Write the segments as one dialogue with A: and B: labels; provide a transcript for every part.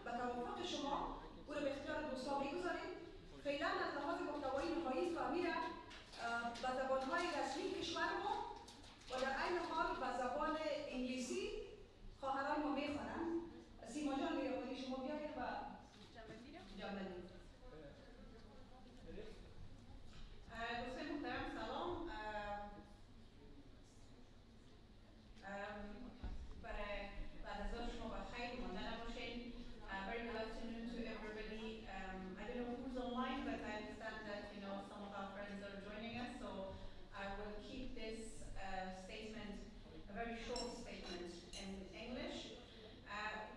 A: و توافق شما او را به اختیار دوستان میگذاریم. فعلا از لحاظ محتوایی نهایی فهمیده به زبان‌های رسمی کشور ما و در عین حال به زبان انگلیسی خواهرای ما میخوانند. سیما جان می‌روانی شما بیایید و جمع
B: دوستان محترم سلام. برای بعد از ظهر شما بخیر مانده نباشین. Very good afternoon to everybody. I don't know who's online, but I understand that some of our friends are joining us, so I will keep this statement a very short statement in English.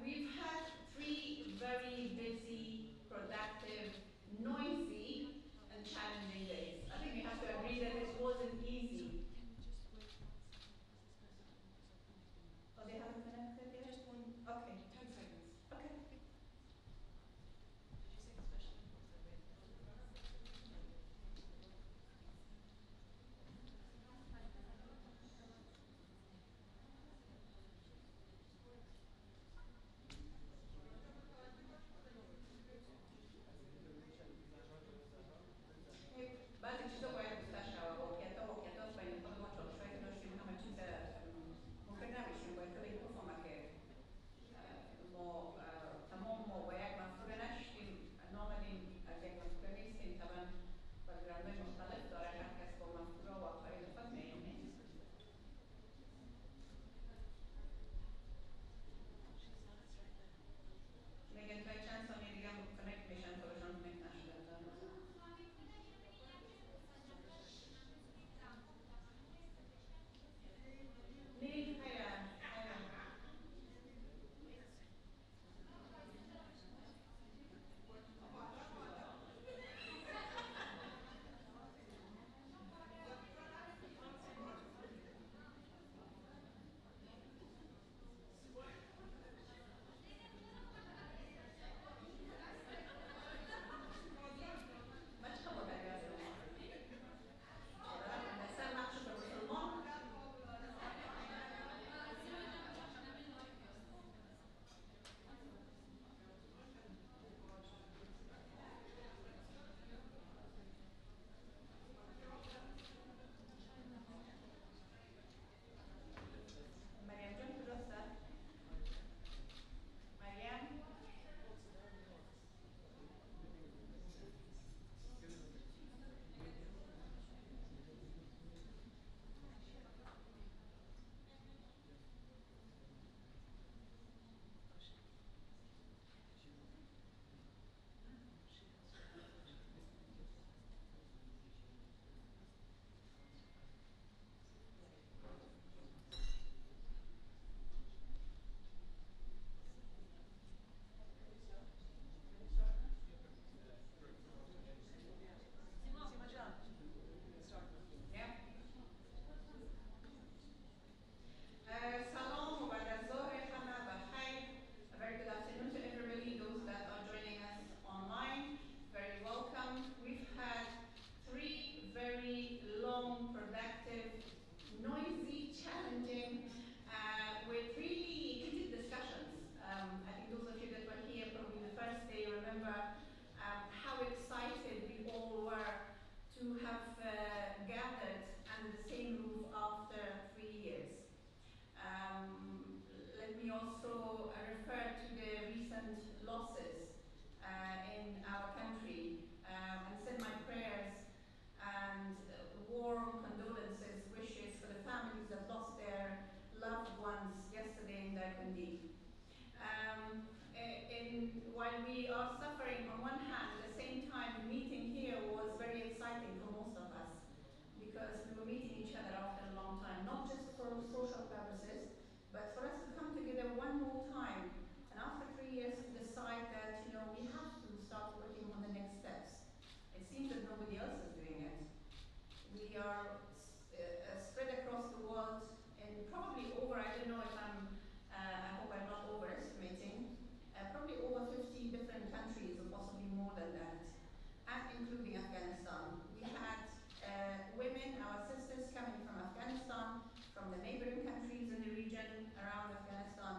B: We've had 3 very busy, productive, noisy, and challenging days. I think we have to agree that it wasn't easy. Oh, they haven't connected yet? Just one. Okay. 10 seconds. Okay. Did you say especially? بعضی چیزا باید گفتش واقعیت بین خود ما چالش‌هایی که داشتیم همه چیز ممکن نمیشیم. باید خیلی بفهمم که ما تمام ما با یک مفکوره نشدیم، نامدیم از یک مفکوره نیستیم. طبعا بک‌گراندهای مختلف داره، هر کس با مفکوره و آقای خود می‌اینه. میگن تا چند ثانیه دیگه هم کانکت میشن تا بهشان کانکت نشده. Nee, Salam wa ba'da zohr khana b'khair. A very good afternoon to everybody, those that are joining us online. Very welcome. We've had 3 very long, productive, noisy, challenging, with really heated discussions. I think those of you that were here probably the first day remember how excited we all were to have gathered under the same roof after 3 years. Let me also refer to the recent losses in our country and send my prayers and warm condolences, wishes for the families that lost their loved ones yesterday in Darkandi. While we are suffering on one hand, at the same time, the meeting here was very exciting for most of us because we were meeting each other after a long time, not just for social purposes, but for us to come together one more time and after 3 years to decide that we have to start working on the next steps. It seems that nobody else is doing it. We are spread across the world and probably over, I don't know if I hope I'm not overestimating, probably over 50 different countries or possibly more than that, and including Afghanistan. We had women, our sisters coming from Afghanistan, from the neighboring countries in the region around Afghanistan,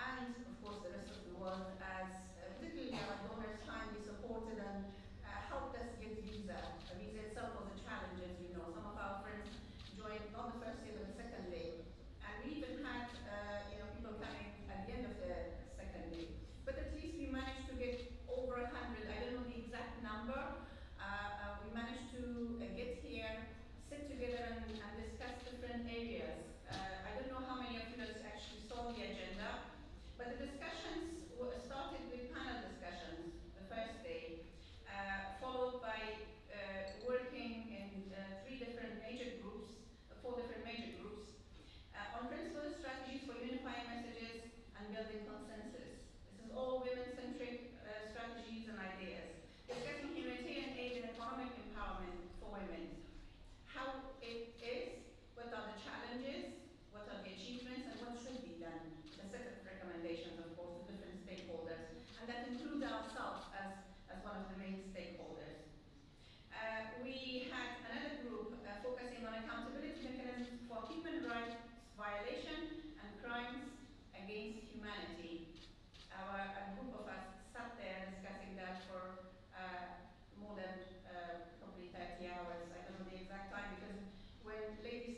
B: and of course the rest of the world as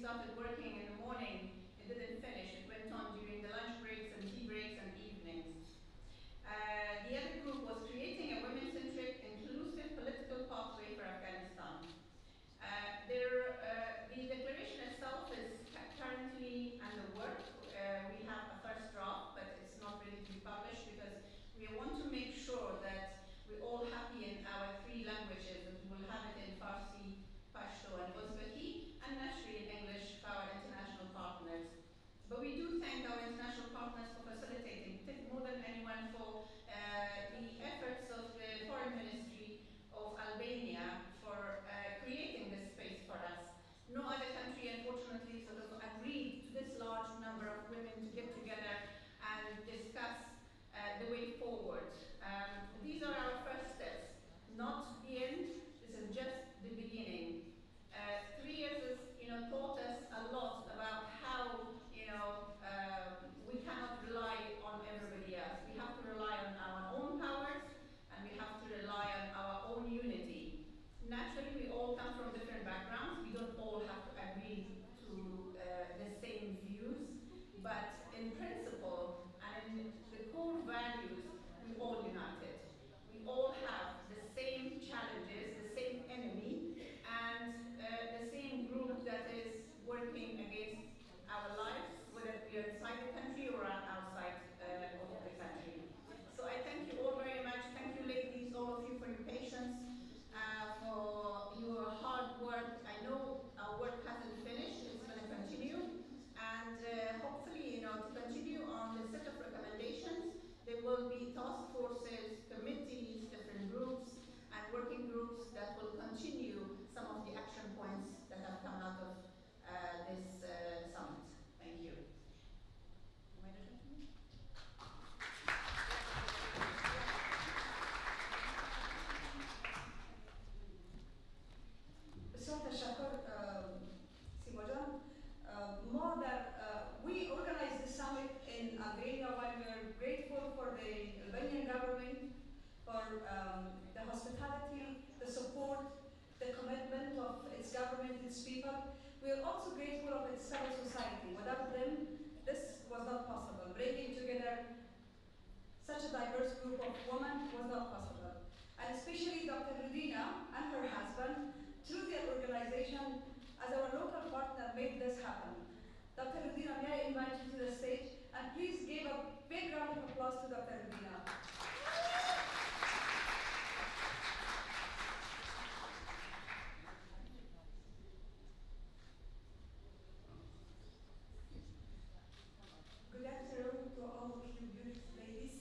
B: started working in the morning, it didn't finish. It went on during the lunch breaks and tea breaks and evenings. The other group was creating a women-centric, inclusive political pathway for Afghanistan. The declaration itself is currently under work. We have a first draft, but it's not ready to be published because we want to make sure that we're all happy in our three languages, and we'll have it in Farsi, Pashto, and Uzbeki, and naturally in English for our international partners. But we do thank our international partners for facilitating, more than anyone, for the efforts of the Foreign Ministry of Albania for creating this space for us. No other country, unfortunately, sort of agreed to this large number of women to get together and discuss the way forward. These are our first steps, not the end. This is just the beginning. 3 years has, taught us a lot about how, we cannot rely on everybody else. We have to rely on our own powers, and we have to rely on our own unity. Naturally, we all come from different backgrounds. We don't all have to agree to the same views, but in principle and in the core values, we all united. We all have the same challenges, the same enemy, and the same group that is working against our lives, whether we are inside the country or outside of the country. So I thank you all very much. Thank you, ladies, all of you, for your patience, for your hard work. I know our work hasn't finished. It's going to continue. And hopefully, to continue on the set of recommendations, there will be task forces, committees, different groups, and working groups that will continue some of the action points that have come out of this summit. Thank you.
A: بسیار تشکر سیما جان. More than we organized the summit in Albania while we are grateful for the Albanian government for the hospitality, the support, the commitment of its government, its people. We are also grateful of its civil society. Without them, this was not possible. Bringing together such a diverse group of women was not possible. And especially Dr. Rudina and her husband, through their organization, as our local partner, made this happen. Dr. Rudina, may I invite you to the stage, and please give a big round of applause to Dr. Rudina.
C: Good afternoon to all of you beautiful ladies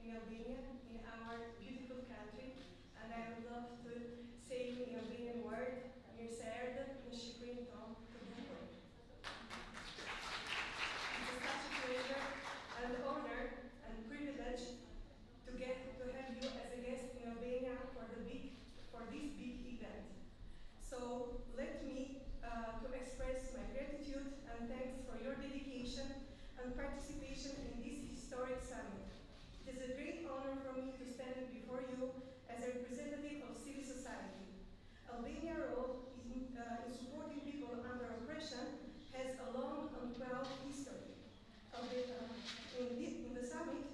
C: in Albania, in our beautiful country. And I would love to say in Albanian word, mirë se erdhët në Shqipërinë tonë të bukur. It's such a pleasure and honor and privilege to have you as a guest in Albania for this big event. So let me to express my gratitude and thanks for your dedication and participation in this historic summit. It is a great honor for me to stand before you as a representative of civil society. Albania's role in supporting people under oppression has a long and proud history. In the summit,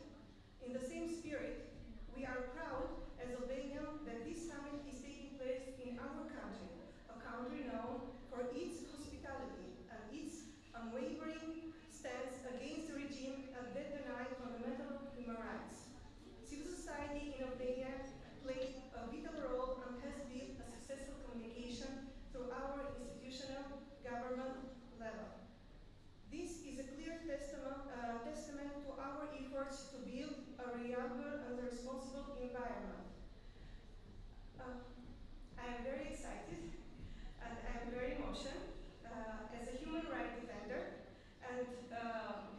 C: in the same spirit, we are proud as Albanians that this summit is taking place in our country, a country known for its hospitality and its unwavering stance against the regime that deny fundamental human rights. Civil society in Albania played a vital role and has built a successful communication through our institutional government level. This is a clear testament to our efforts to build a reliable and responsible environment. I am very excited and I am very emotional as a human rights defender and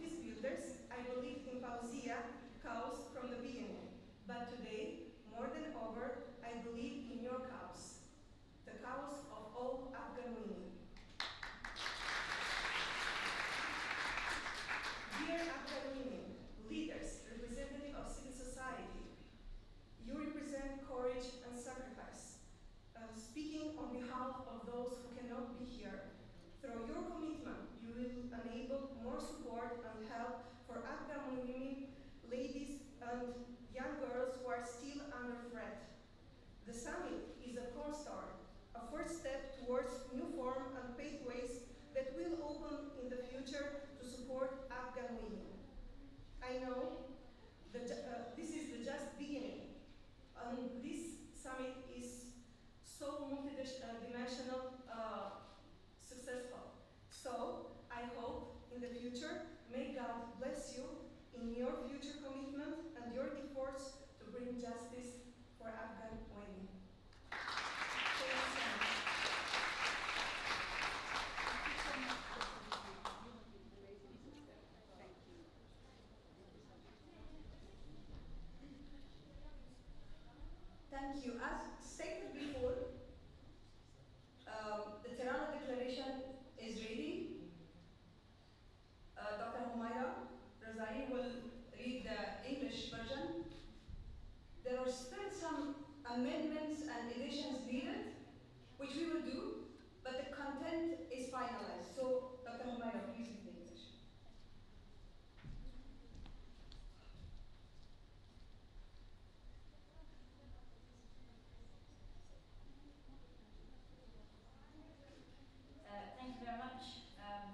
C: peace builders. I believed in Fauzia cause from the beginning, but today, more than ever, I believe in your cause, the cause of all Afghan women. Dear Afghan women, leaders, representatives of civil society, you represent courage and sacrifice. Speaking on behalf of those who cannot be here, support and help for Afghan women, ladies, and young girls who are still under threat. The summit is a cornerstone, a first step towards new form and pathways that will open in the future to support Afghan women. I know that this is the just beginning, and this summit is so multidimensional, successful. So I hope in the future, may God bless you in your future commitment and your efforts to bring justice for Afghan women. Thank you so much.
A: Thank you. As stated before, the Tirana Declaration is ready. Dr. Humaira Razai will read the English version. There are still some amendments and additions needed, which we will do, but the content is finalized. So, Dr. Humaira, please read the English.
D: Thank you very much.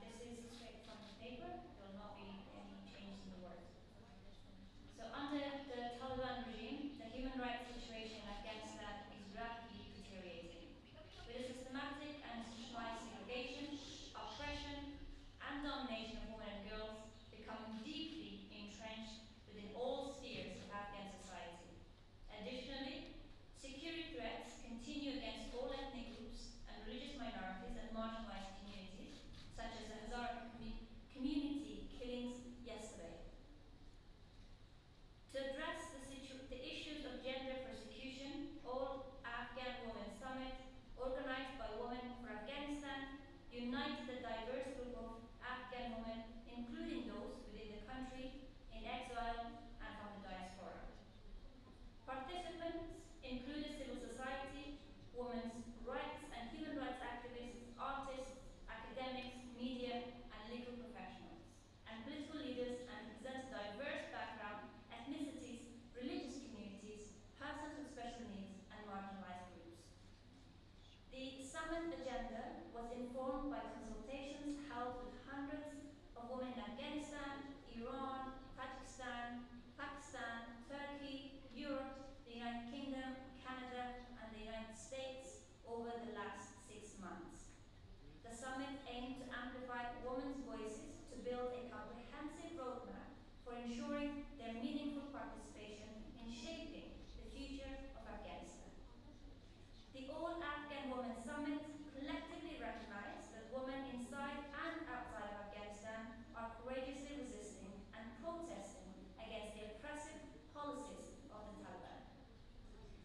D: This is straight from the paper. There will not be any change in the words. So under the Taliban regime, the human rights situation in Afghanistan is rapidly deteriorating, with a systematic and institutionalized segregation, oppression, and domination of women and girls becoming deeply entrenched within all spheres of Afghan society. Additionally, security threats continue against all ethnic groups and religious minorities and marginalized communities, such as the Hazara community killings yesterday. To address the issues of gender persecution, All Afghan Women Summit, organized by Women for Afghanistan, united a diverse group of Afghan women, including those within the country, in exile, and from the diaspora. Participants included civil society, women's rights and human rights activists, artists, academics, media, and legal professionals, and political leaders, and present diverse background, ethnicities, religious communities, persons with special needs, and marginalized groups. The summit agenda was informed by consultations held with hundreds of women in Afghanistan, Iran, Tajikistan, Pakistan, Turkey, Europe, the United Kingdom, Canada, and the United States over the last 6 months. The summit aimed to amplify women's voices to build a comprehensive roadmap for ensuring their meaningful participation in shaping the future of Afghanistan. The All Afghan Women Summit collectively recognized that women inside and outside of Afghanistan are courageously resisting and protesting against the oppressive policies of the Taliban.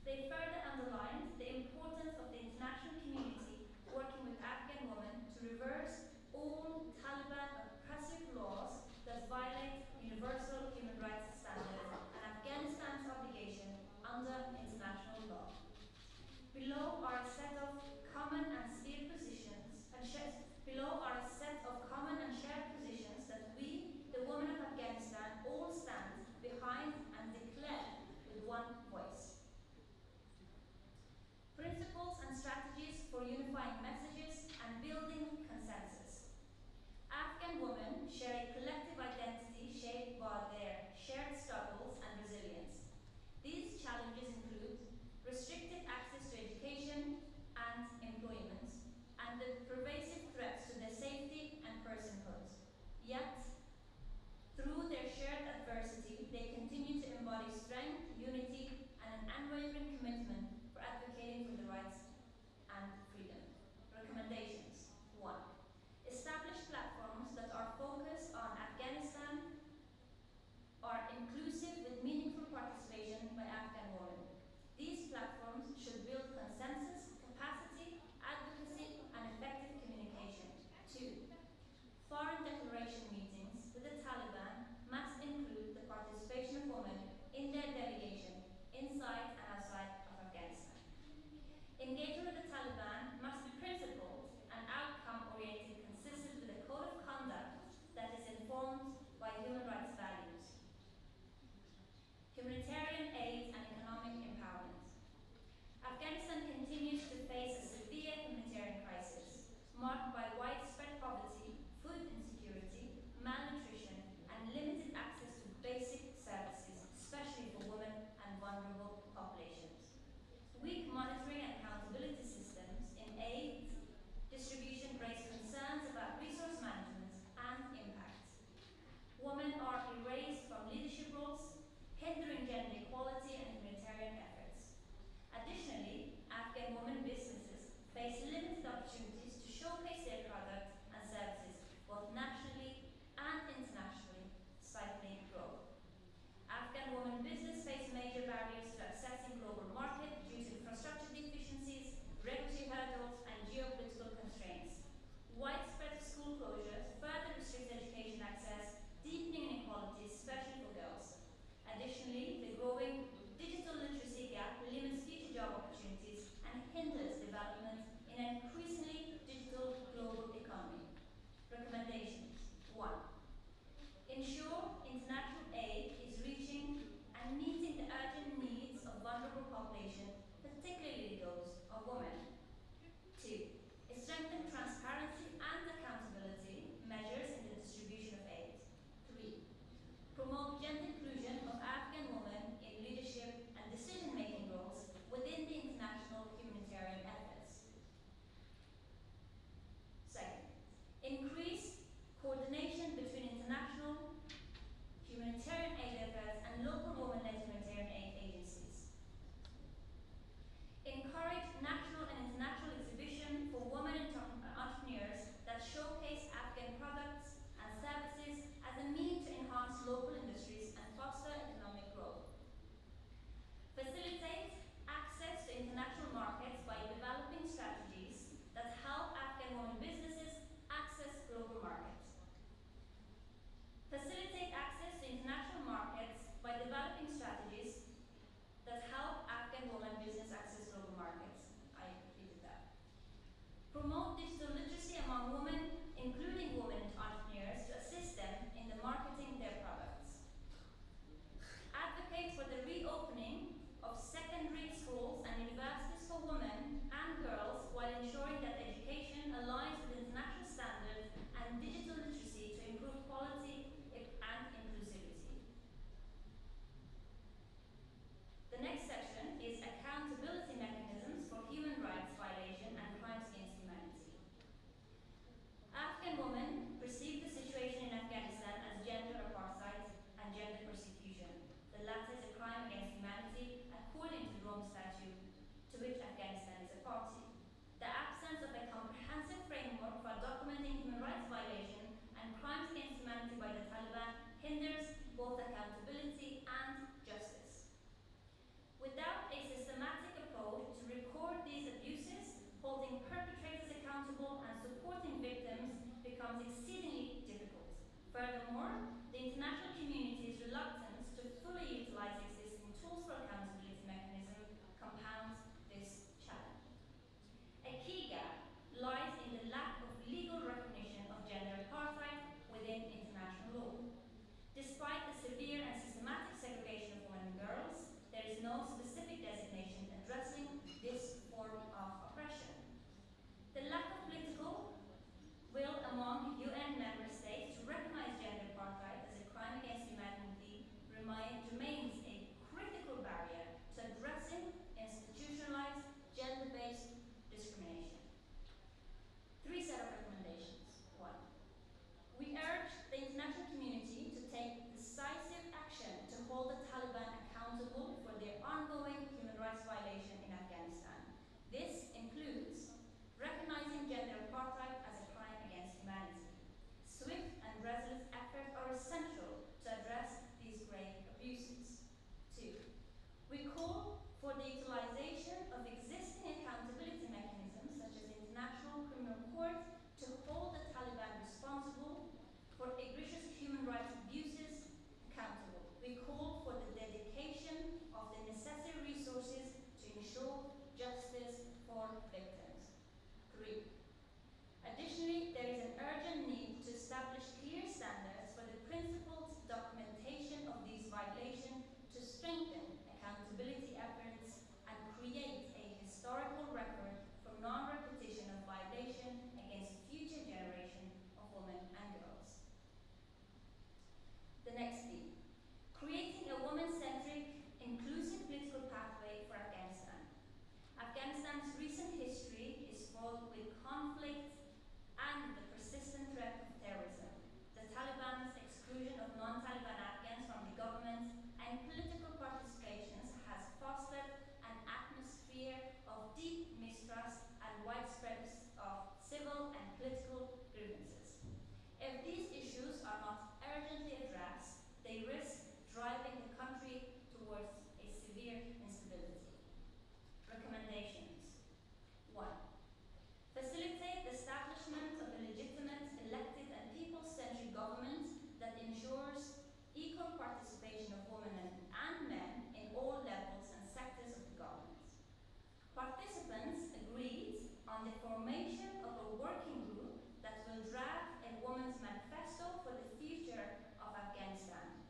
D: They further underlined the importance of the international community working with Afghan women to reverse all Taliban oppressive laws that violate universal human rights standards and Afghanistan's obligation under international law. Below are a set of common and becomes exceedingly difficult. Furthermore, the international community's reluctance to fully utilize existing tools for accountability mechanism compounds this challenge. A key gap lies in the lack of legal recognition of gender apartheid within international law. Despite the severe and systematic segregation of women and girls, there is no specific designation addressing this form of oppression. The lack of political will among UN member states to recognize gender apartheid as a crime against humanity remains a critical barrier to addressing institutionalized gender-based discrimination. 3 set of recommendations. 1. We urge the international community to take decisive action to hold the Taliban accountable for their ongoing human rights violation in Afghanistan. This includes recognizing gender apartheid as a crime against humanity. Swift and resolute efforts are essential to address these grave abuses. 2. We call for the utilization of existing accountability mechanisms such as the International Criminal Court to hold the Taliban responsible for egregious human rights abuses accountable. We call for the dedication of the necessary resources to ensure justice for victims. 3. Additionally, there is an urgent need to establish clear standards for the principled documentation of these violations to strengthen accountability efforts and create a historical record for non-repetition of violation against future generations of women and girls. The next theme, creating a woman-centric, inclusive political pathway for Afghanistan. Afghanistan's recent history is fraught with conflict and the persistent threat of terrorism. The Taliban's exclusion of non-Taliban Afghans from the government and political participations has fostered an atmosphere of deep mistrust and widespread of civil and political grievances. If these issues are not urgently addressed, they risk driving the country towards a severe instability. Recommendations. 1. Facilitate the establishment of a legitimate, elected and people-centric government that ensures equal participation of women and men in all levels and sectors of the government. Participants agreed on the formation of a working group that will draft a women's manifesto for the future of Afghanistan.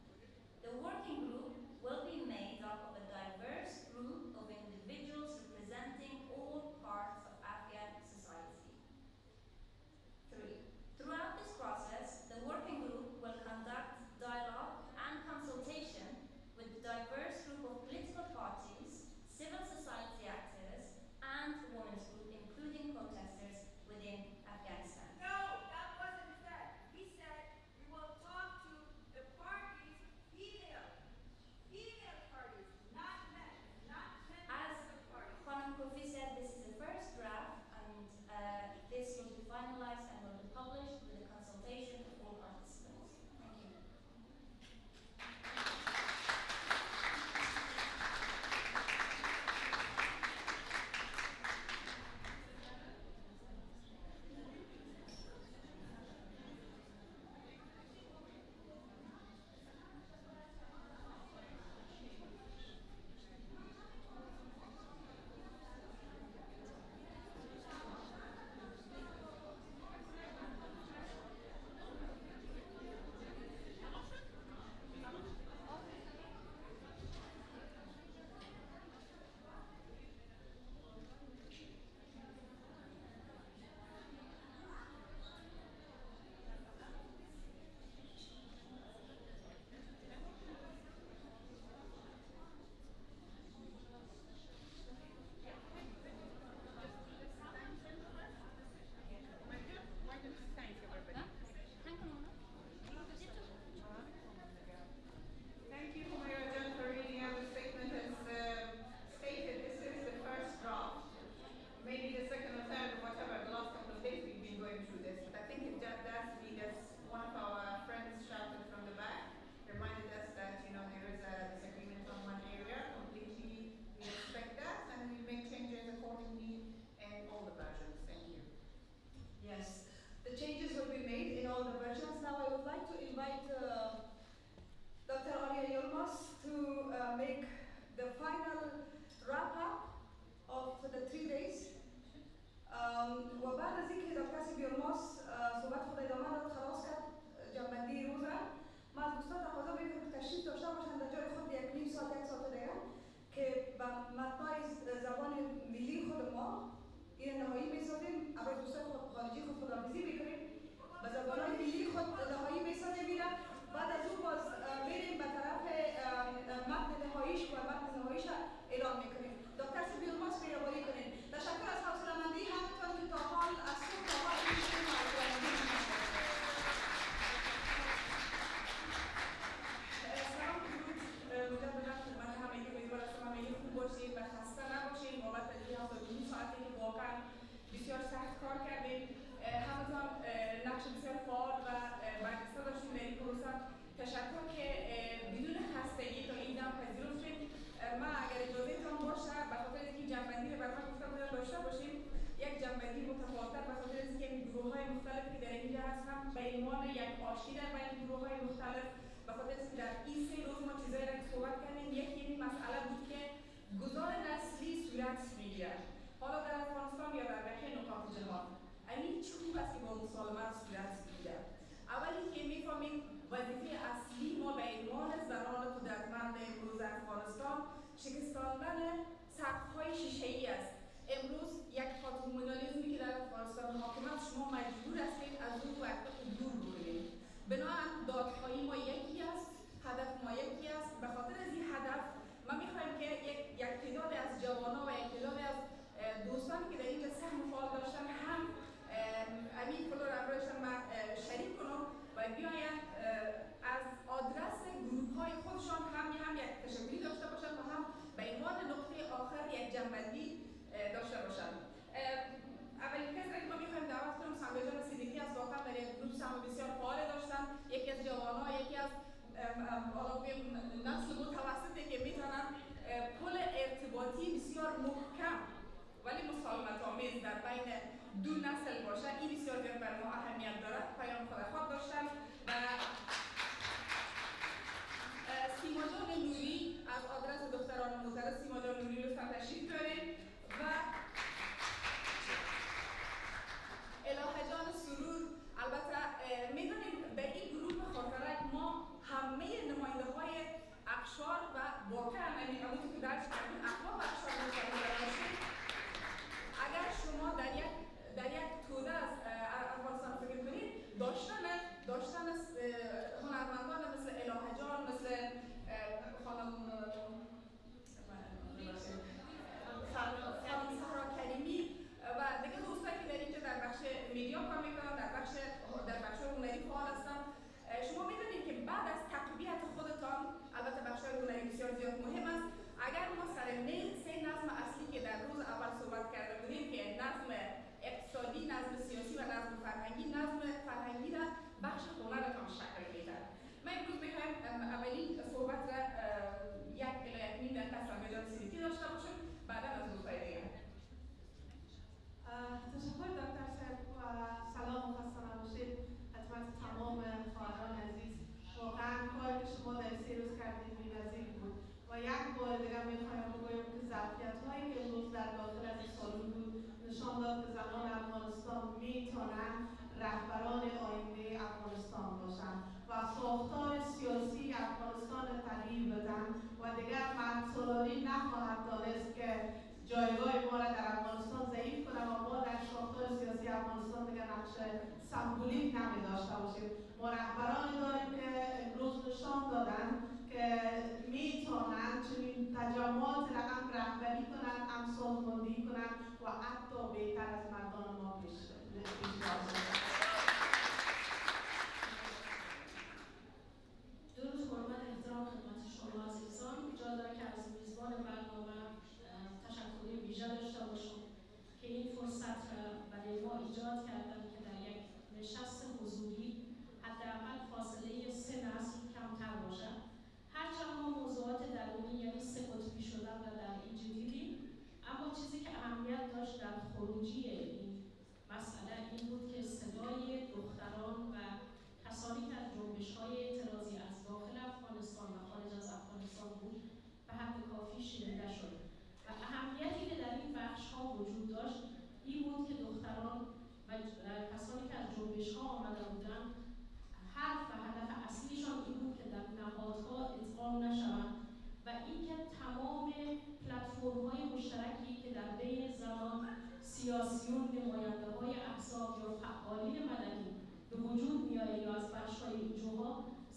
A: و بعد از اینکه دکتر بیرماس صحبت خود ادامه داد خلاص کرد جنبندی روزه، ما از دوستان تقاضا میکنم که تشریف داشته باشند در جای خود یک نیم ساعت یک ساعت دیگر که به متنای زبان ملی خود ما این نهایی میسازیم. برای دوستان خارجی خود خداحافظی میکنیم، به زبانهای ملی خود نهایی میسازیم میره. بعد از اون باز میریم به طرف متن نهاییش و متن نهاییش اعلام میکنیم. دکتر بیرماس مهربانی کنید. تشکر از حوصله‌مندی همتون که تا حال از صبح تا حال این مجددا خدمت همگی امیدوار هستم همگی خوب باشید و خسته نباشید بابت این 72 ساعتی که واقعا بسیار سخت کار کردیم. همتون نقش بسیار فعال و برجسته داشتیم در این پروسه. تشکر که بدون خستگی تا این دم پذیرفتید. من اگر اجازهتان باشه به خاطر اینکه جنبندی رو برای گفتم بودم داشته باشیم، یک جنبندی متفاوت‌تر به خاطر اینکه گروه‌های مختلفی که در اینجا هست هم به عنوان یک آشتی در بین گروه‌های مختلف به خاطر اینکه در این 3 روز ما چیزایی را صحبت کردیم. یکی این مسئله بود که گذار نسلی صورت میگیرد، حالا در افغانستان یا در بقیه نقاط جهان. این چه خوب است که با مسالمت صورت میگیرد. اولی که میفهمیم وظیفه اصلی ما به عنوان زنان قدرتمند امروز افغانستان شکستاندن سقف‌های شیشه‌ای است. امروز یک پاتریمونیالیسمی که در افغانستان حاکم است، شما مجبور هستید از اون وقت دور بروید. بنابراین دادخواهی ما یکی است، هدف ما یکی است. به خاطر از این هدف ما می‌خوایم که یک تعداد از جوانان و یک تعداد از دوستانی که در این سهم فعال داشتن هم امین فلور امروزشان ما شریک کنم و بیاین از آدرس گروه‌های خودشان هم یک تشکری داشته باشند و هم به عنوان نقطه آخر یک جنبندی داشته باشند. اولین کسی که ما می‌خوایم دعوت کنیم سمیه جان صدیقی از واقعا در یک گروه سهم بسیار فعال داشتن، یکی از جوان‌ها، یکی از نسل متوسطی که میتونن پل ارتباطی بسیار محکم ولی مسالمت‌آمیز در بین دو نسل باشه. این بسیار زیاد برای ما اهمیت دارد. پیام خداخواه داشتن و سیما جان نوری از آدرس دختران معترض. سیما جان نوری لطفا تشریف بیارید و الهه جان سرور. البته میدونیم به این گروه خاطرک ما همه نماینده های اقشار و واقعا همونطور که درش کردیم اخلاق اقشار داشتیم. اگر شما در یک توده از افغانستان فکر کنید داشتن هنرمندان مثل الهه جان، مثل خانم سهرا کریمی و دیگه دوستایی که در اینجا در بخش میدیا کار میکنن، در بخش هنری فعال هستن. شما میدونید که بعد از تقویت خودتان، البته بخش هنری بسیار زیاد مهم است، اگر ما سر 3 نظم اصلی که در روز اول صحبت کرده بودیم که نظم اقتصادی، نظم سیاسی و نظم فرهنگی را بخش هنرتان شکل میده. ما امروز میخوایم اولین صحبت را 1 الی 1 نیم دقیقه سمیه جان صدیقی داشته باشیم، بعدا از دوستای دیگر.
E: تشکر دکتر صاحب و سلام و خسته نباشید خدمت تمام خواهران عزیز. واقعا کاری که شما در 3 روز کردید بی‌نظیر بود و یک بار دیگر میخوایم بگویم که ظرفیت‌هایی که امروز در داخل از این سالن بود نشان داد که زنان افغانستان میتونن رهبران آینده افغانستان باشند و ساختار سیاسی افغانستان تغییر بدن و دیگر مرد نخواهد دانست که جایگاه ما را در افغانستان ضعیف کنه و ما در ساختار سیاسی افغانستان دیگر نقش سمبولیک نمی داشته باشیم. ما رهبرانی داریم که امروز نشان دادن که میتونن چنین تجمعات را هم رهبری کنن، هم سازماندهی کنن و حتی بهتر از مردان ما پیش باشند.
F: درود حرمت احترام خدمت شما عزیزان. اجازه دارم که از میزبان برنامه تشکر ویژه داشته باشم که این فرصت را برای ما ایجاد کردن که در یک نشست حضوری حداقل فاصله 3 نسل کمتر باشد. هرچند ما موضوعات درونی یعنی 3 قطبی شدن را در این دیدیم، اما چیزی که اهمیت داشت در خروجی این مسئله این بود که صدای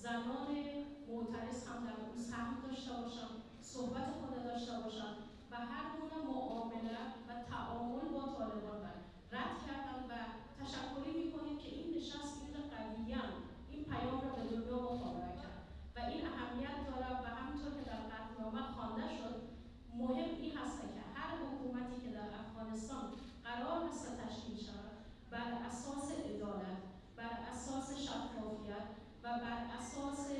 F: زنان معترض هم در اون سهم داشته باشن، صحبت خود داشته باشن و هر گونه معامله و تعامل با طالبان رد کردن و تشکری میکنیم که این نشست این قویاً این پیام را به دنیا مخابره کرد و این اهمیت داره و همونطور که در قطعنامه خوانده شد مهم این هست که هر حکومتی که در افغانستان قرار هست تشکیل شود بر اساس عدالت، بر اساس شفافیت و بر اساس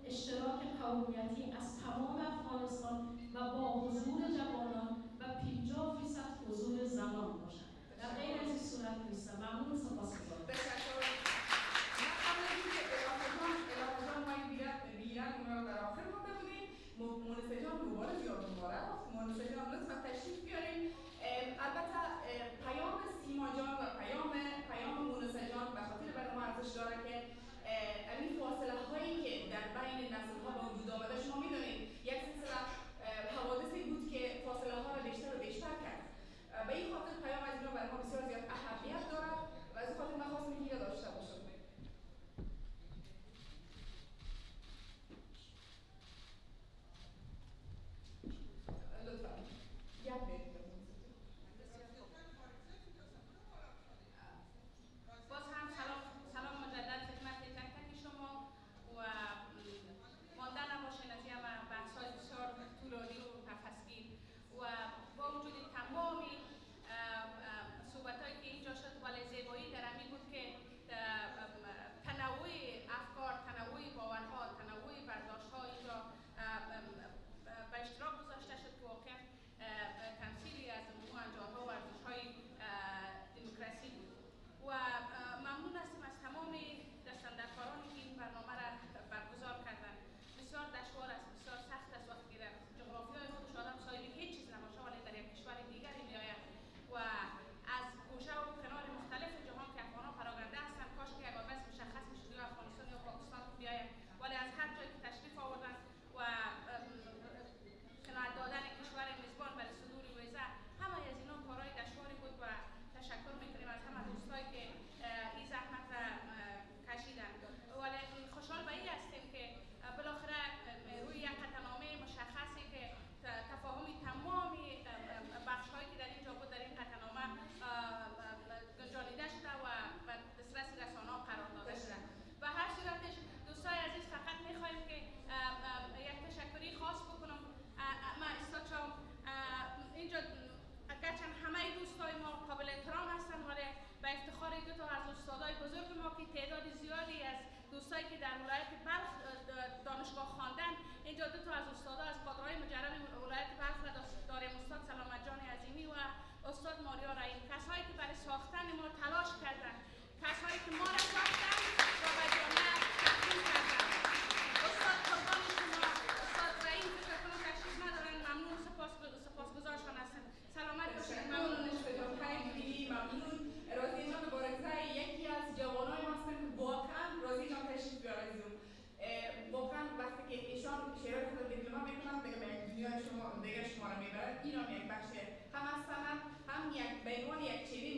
F: اشتراک قومیتی از تمام افغانستان و با حضور جوانان و 50% حضور زنان باشد. در غیر از این صورت نیست. ممنون، سپاسگزارم.
G: من قبل از اینکه الهه جان مایی بیرن اونا رو در آخر مونده بودیم. مونسه جان دوباره زیاد مبارک. مونسه جان لطفا تشریف بیاریم. البته پیام سیما جان و پیام مونسه جان به خاطر برنامه ارزش داره که این فاصله هایی که در بین نسل ها به وجود آمده، شما میدونید یک سلسله حوادثی بود که فاصله ها را بیشتر و بیشتر کرد. به این خاطر پیام از اینا برای ما بسیار زیاد اهمیت داره و از این خاطر من خواستم که داشته باشم. لطفا یک دقیقه.
B: باز هم سلام مجدد خدمت تک تک شما و مانده نباشین از این بحث‌های بسیار طولانی و نفسگیر و با وجود تمام صحبت‌هایی که اینجا شد، ولی زیبایی در همین بود که تنوع افکار، تنوع باورها، تنوع برداشت‌ها اینجا به اشتراک گذاشته شد که واقعا تمثیلی از نمو انجام‌ها و ارزش‌های دموکراسی بود. و ممنون هستیم از تمام دستاندرکارانی که این برنامه را برگزار کردند. بسیار دشوار است، بسیار سخت است وقتی که در جغرافیای خودش آدم صاحب هیچ چیز نباشه ولی در یک کشور دیگری میآید و از گوشه و کنار مختلف جهان که افغان‌ها پراگنده هستند، کاش که یک آدرس مشخص میشد یا افغانستان یا پاکستان بیاید، ولی از هر جایی که تشریف آوردن و قناعت دادن کشور میزبان برای صدور ویزه، همه از اینا کارهای دشواری بود و تشکر میکنیم از همه دوستایی که این زحمت را کشیدن. ولی خوشحال به این هستیم که بالاخره روی یک قطعنامه مشخصی که تفاهم تمام بخش‌هایی که در اینجا بود در این قطعنامه گنجانیده شده و به دسترس رسانه‌ها قرار داده شده. و هر صورتش دوستای عزیز فقط میخوایم که یک تشکری خاص بکنم. من استاد اینجا اگرچه همه دوستای ما قابل احترام هستن ولی به افتخار دو تا از استادای بزرگ ما که تعداد زیادی از دوستایی که در ولایت بلخ دانشگاه خواندن، اینجا دو تا از استادا از کادرهای مجرب ولایت بلخ داریم، استاد سلامت جان عظیمی و استاد ماریا رحیم، کسایی که برای ساختن ما تلاش کردن، کسایی که ما را ساختن و به جامعه تقدیم کردن. استاد قربان شما، استاد رحیم فکر کنم تشریف ندارن، ممنون، سپاسگزارشان هستم. سلامت باشید.
G: ممنون شما، خیلی ممنون. راضی جان مبارکزای یکی از جوانای هستن که واقعا راضی جان تشریف بیارید. واقعا وقتی که ایشان شعرهای خود دیپلم میکنن دیگه یک دنیای شما دیگه شما رو میبرن. اینا یک بخش هم از سند هم یک به عنوان یک چینی